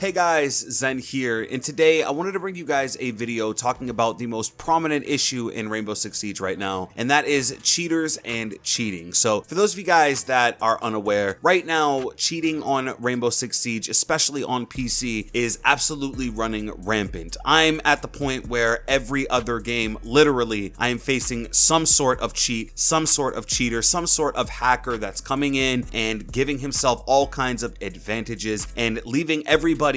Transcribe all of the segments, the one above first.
Hey guys, Zen here, and today I wanted to bring you guys a video talking about the most prominent issue in Rainbow Six Siege right now, and that is cheaters and cheating. So for those of you guys that are unaware, right now cheating on Rainbow Six Siege, especially on PC, is absolutely running rampant. I'm at the point where every other game, literally, I am facing some sort of cheat, some sort of cheater, some sort of hacker that's coming in and giving himself all kinds of advantages and leaving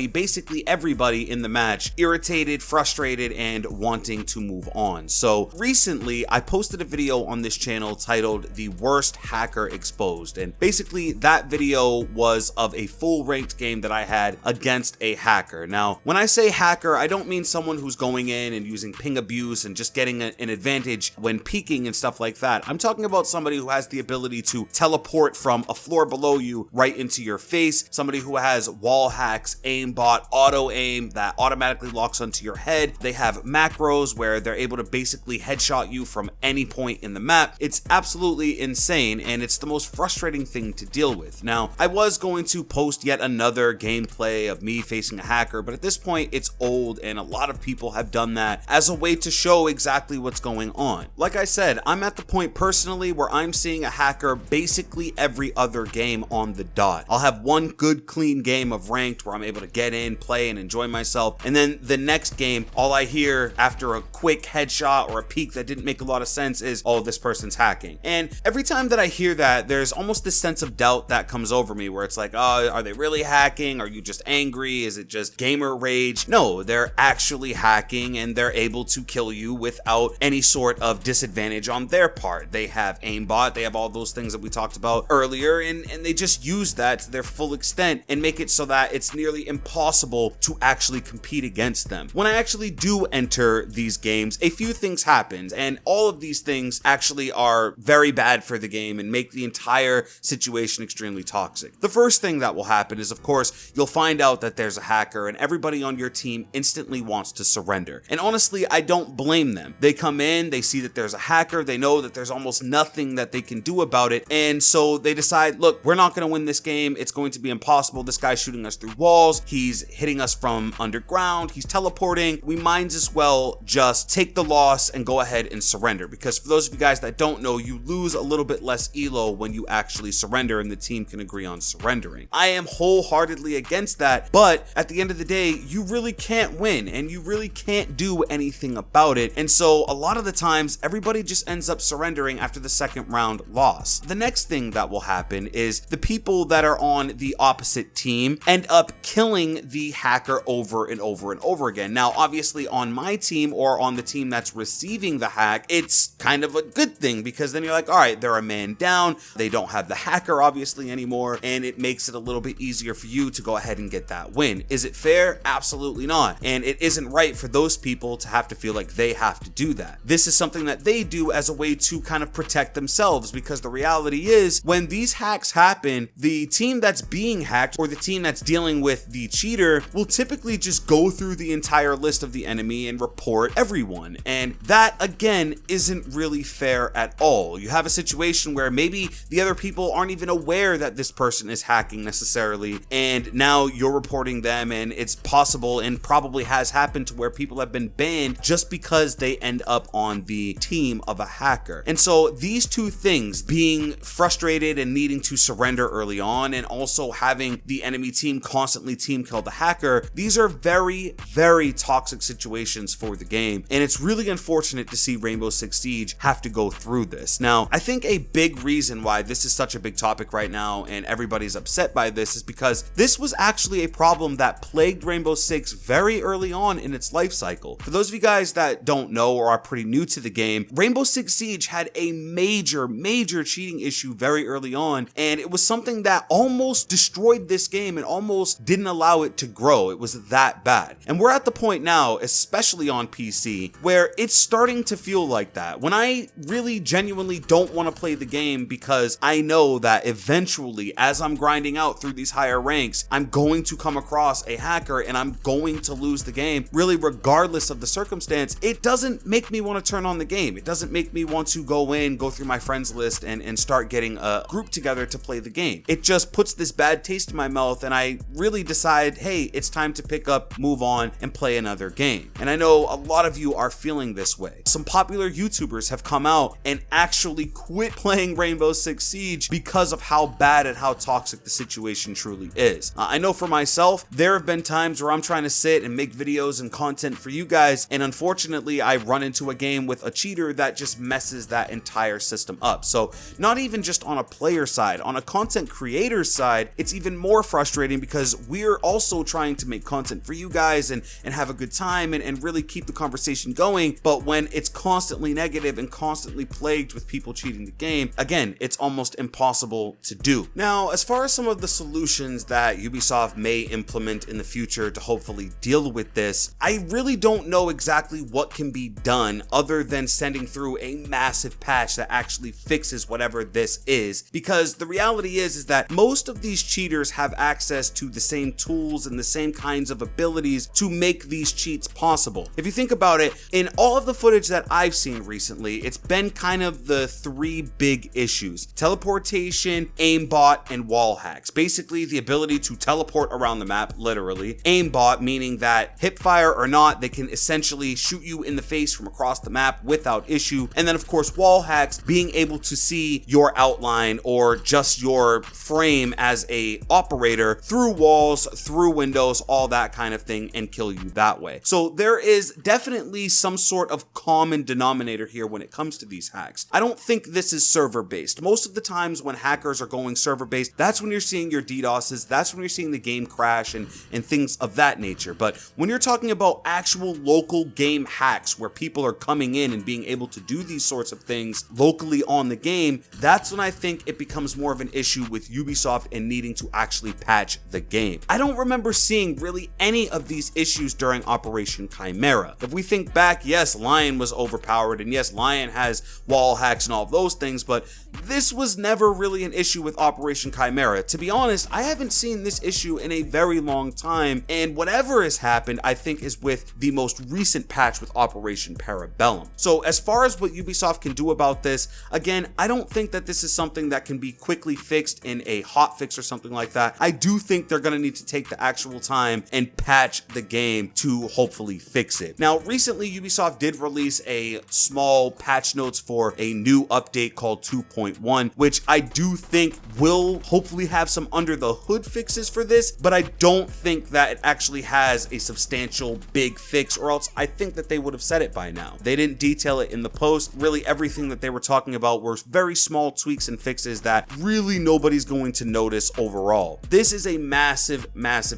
basically everybody in the match irritated, frustrated, and wanting to move on. So recently I posted a video on this channel titled "The Worst Hacker Exposed," and basically that video was of a full ranked game that I had against a hacker. Now when I say hacker, I don't mean someone who's going in and using ping abuse and just getting an advantage when peeking and stuff like that. I'm talking about somebody who has the ability to teleport from a floor below you right into your face, somebody who has wall hacks, aimbot, auto aim that automatically locks onto your head. They have macros where they're able to basically headshot you from any point in the map. It's absolutely insane, and it's the most frustrating thing to deal with. Now, I was going to post yet another gameplay of me facing a hacker, but at this point it's old and a lot of people have done that as a way to show exactly what's going on. Like I said, I'm at the point personally where I'm seeing a hacker basically every other game on the dot. I'll have one good clean game of ranked where I'm able to get in, play, and enjoy myself, and then the next game all I hear after a quick headshot or a peek that didn't make a lot of sense is, oh, this person's hacking. And every time that I hear that, there's almost this sense of doubt that comes over me where it's like, oh, are they really hacking? Are you just angry? Is it just gamer rage? No, they're actually hacking and they're able to kill you without any sort of disadvantage on their part. They have aimbot, they have all those things that we talked about earlier, and they just use that to their full extent and make it so that it's nearly impossible to actually compete against them. When I actually do enter these games, a few things happen, and all of these things actually are very bad for the game and make the entire situation extremely toxic. The first thing that will happen is, of course, you'll find out that there's a hacker and everybody on your team instantly wants to surrender. And honestly, I don't blame them. They come in, they see that there's a hacker, they know that there's almost nothing that they can do about it, and so they decide, look, we're not going to win this game, it's going to be impossible, this guy's shooting us through walls, he's hitting us from underground, he's teleporting, we might as well just take the loss and go ahead and surrender. Because for those of you guys that don't know, you lose a little bit less elo when you actually surrender and the team can agree on surrendering. I am wholeheartedly against that, but at the end of the day, you really can't win and you really can't do anything about it, and so a lot of the times everybody just ends up surrendering after the second round loss. The next thing that will happen is the people that are on the opposite team end up killing the hacker over and over and over again. Now obviously on my team or on the team that's receiving the hack, it's kind of a good thing because then you're like, all right, they're a man down, they don't have the hacker obviously anymore, and it makes it a little bit easier for you to go ahead and get that win. Is it fair? Absolutely not, and it isn't right for those people to have to feel like they have to do that. This is something that they do as a way to kind of protect themselves, because the reality is when these hacks happen, the team that's being hacked or the team that's dealing with the cheater will typically just go through the entire list of the enemy and report everyone, and that again isn't really fair at all. You have a situation where maybe the other people aren't even aware that this person is hacking necessarily, and now you're reporting them, and it's possible and probably has happened to where people have been banned just because they end up on the team of a hacker. And so these two things, being frustrated and needing to surrender early on and also having the enemy team constantly team kill the hacker, these are very, very toxic situations for the game, and it's really unfortunate to see Rainbow Six Siege have to go through this. Now, I think a big reason why this is such a big topic right now and everybody's upset by this is because this was actually a problem that plagued Rainbow Six very early on in its life cycle. For those of you guys that don't know or are pretty new to the game, Rainbow Six Siege had a major cheating issue very early on, and it was something that almost destroyed this game and almost didn't allow it to grow. It was that bad. And we're at the point now, especially on PC, where it's starting to feel like that. When I really genuinely don't want to play the game because I know that eventually, as I'm grinding out through these higher ranks, I'm going to come across a hacker and I'm going to lose the game, really regardless of the circumstance, it doesn't make me want to turn on the game. It doesn't make me want to go through my friends list and start getting a group together to play the game. It just puts this bad taste in my mouth, and I really decide decide, hey, it's time to pick up, move on, and play another game. And I know a lot of you are feeling this way. Some popular YouTubers have come out and actually quit playing Rainbow Six Siege because of how bad and how toxic the situation truly is. I know for myself, there have been times where I'm trying to sit and make videos and content for you guys, and unfortunately I run into a game with a cheater that just messes that entire system up. So not even just on a player side, on a content creator side, it's even more frustrating because we're also trying to make content for you guys and have a good time and really keep the conversation going. But when it's constantly negative and constantly plagued with people cheating the game, again, it's almost impossible to do. Now, as far as some of the solutions that Ubisoft may implement in the future to hopefully deal with this, I really don't know exactly what can be done other than sending through a massive patch that actually fixes whatever this is, because the reality is that most of these cheaters have access to the same tools and the same kinds of abilities to make these cheats possible. If you think about it, in all of the footage that I've seen recently, it's been kind of the three big issues: teleportation, aimbot, and wall hacks. Basically, the ability to teleport around the map, literally. Aimbot, meaning that hipfire or not, they can essentially shoot you in the face from across the map without issue. And then of course, wall hacks, being able to see your outline or just your frame as a operator through walls, through windows, all that kind of thing, and kill you that way. So there is definitely some sort of common denominator here when it comes to these hacks. I don't think this is server based. Most of the times when hackers are going server based, that's when you're seeing your DDoSes, that's when you're seeing the game crash and things of that nature. But when you're talking about actual local game hacks where people are coming in and being able to do these sorts of things locally on the game, that's when I think it becomes more of an issue with Ubisoft and needing to actually patch the game. I don't remember seeing really any of these issues during Operation Chimera. If we think back, yes, Lion was overpowered, and yes, Lion has wall hacks and all of those things, but this was never really an issue with Operation Chimera. To be honest, I haven't seen this issue in a very long time, and whatever has happened, I think, is with the most recent patch with Operation Parabellum. So as far as what Ubisoft can do about this, again, I don't think that this is something that can be quickly fixed in a hot fix or something like that. I do think they're going to need to take the actual time and patch the game to hopefully fix it. Now, recently Ubisoft did release a small patch notes for a new update called 2.1, which I do think will hopefully have some under the hood fixes for this, but I don't think that it actually has a substantial big fix, or else I think that they would have said it by now. They didn't detail it in the post. Really, everything that they were talking about were very small tweaks and fixes that really nobody's going to notice overall. This is a massive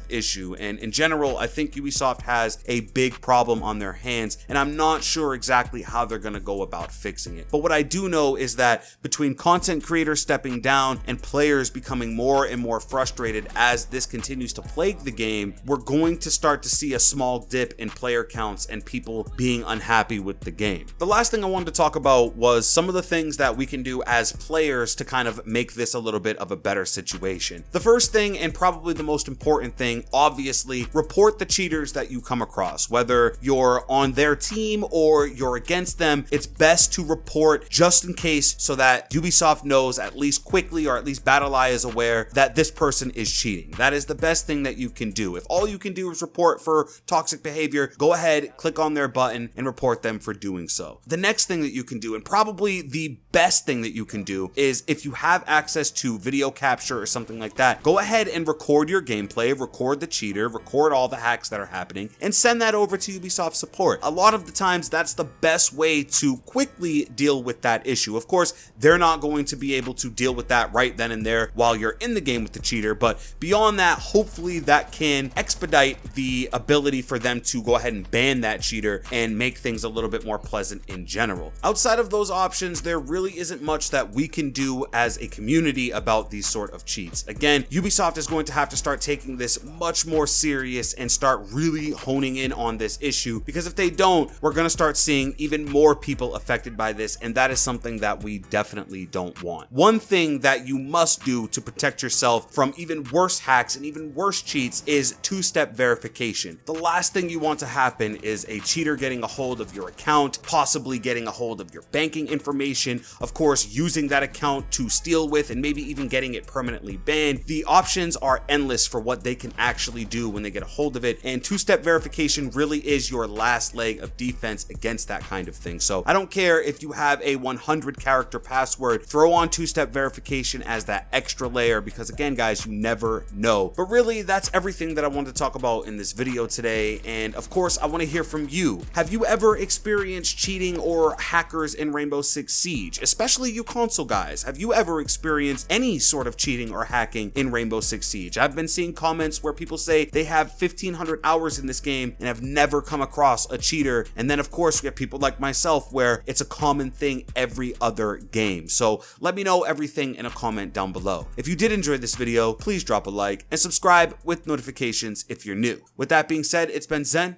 issue, and in general, I think Ubisoft has a big problem on their hands, and I'm not sure exactly how they're going to go about fixing it. But what I do know is that between content creators stepping down and players becoming more and more frustrated as this continues to plague the game, we're going to start to see a small dip in player counts and people being unhappy with the game. The last thing I wanted to talk about was some of the things that we can do as players to kind of make this a little bit of a better situation. The first thing, and probably the most important thing, obviously, report the cheaters that you come across. Whether you're on their team or you're against them, it's best to report just in case, so that Ubisoft knows at least quickly, or at least BattlEye is aware that this person is cheating. That is the best thing that you can do. If all you can do is report for toxic behavior, go ahead, click on their button and report them for doing so. The next thing that you can do, and probably the best thing that you can do, is if you have access to video capture or something like that, go ahead and record your gameplay, record the cheater, record all the hacks that are happening, and send that over to Ubisoft support. A lot of the times, that's the best way to quickly deal with that issue. Of course, they're not going to be able to deal with that right then and there while you're in the game with the cheater, but beyond that, hopefully that can expedite the ability for them to go ahead and ban that cheater and make things a little bit more pleasant in general. Outside of those options, there really isn't much that we can do as a community about these sort of cheats. Again, Ubisoft is going to have to start taking this much more serious and start really honing in on this issue, because if they don't, we're going to start seeing even more people affected by this, and that is something that we definitely don't want. One thing that you must do to protect yourself from even worse hacks and even worse cheats is two-step verification. The last thing you want to happen is a cheater getting a hold of your account, possibly getting a hold of your banking information, of course using that account to steal with, and maybe even getting it permanently banned. The options are endless for what they can actually do when they get a hold of it, and two-step verification really is your last leg of defense against that kind of thing. So I don't care if you have a 100 character password, throw on two-step verification as that extra layer, because again guys, you never know. But really, that's everything that I wanted to talk about in this video today, and of course I want to hear from you. Have you ever experienced cheating or hackers in Rainbow Six Siege? Especially you console guys, have you ever experienced any sort of cheating or hacking in Rainbow Six Siege? I've been seeing comments where people say they have 1,500 hours in this game and have never come across a cheater, and then of course we have people like myself where it's a common thing every other game. So let me know everything in a comment down below. If you did enjoy this video, please drop a like and subscribe with notifications if you're new. With that being said, it's been Zen.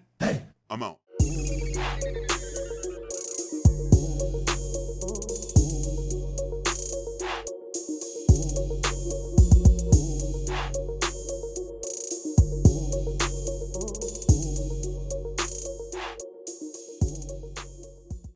I'm out.